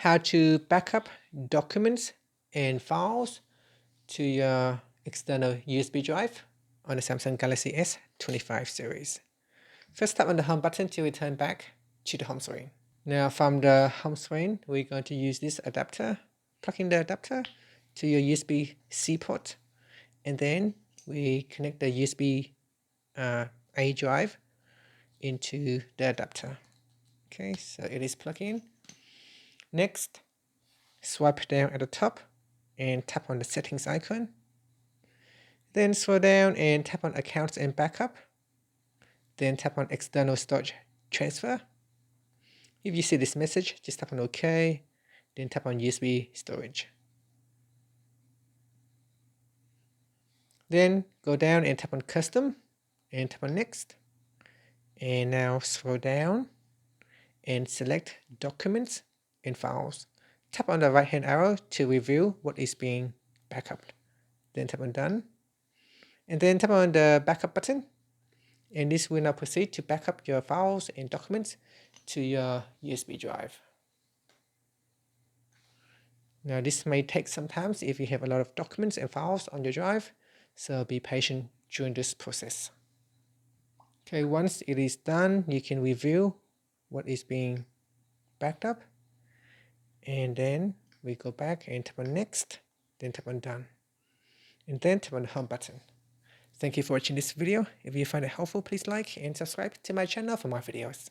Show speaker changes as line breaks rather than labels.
how to backup documents and files to your external USB drive on the Samsung Galaxy S25 series. First, tap on the home button to return back to the home screen. Now from the home screen, we're going to use this adapter, plug in the adapter to your USB-C port, and then we connect the USB-A drive into the adapter. Okay, so it is plugged in. Next, swipe down at the top and tap on the settings icon. Then scroll down and tap on accounts and backup. Then tap on external storage transfer. If you see this message, just tap on OK, then tap on USB storage. Then go down and tap on custom and tap on next. And now scroll down and select documents and files. Tap on the right hand arrow to review what is being backupped. Then tap on done. And then tap on the backup button. And this will now proceed to backup your files and documents to your USB drive. Now this may take some time if you have a lot of documents and files on your drive, so be patient during this process. Okay, once it is done, you can review what is being backed up. And then we go back and tap on next, then tap on done. And then tap on the home button. Thank you for watching this video. If you find it helpful, please like and subscribe to my channel for more videos.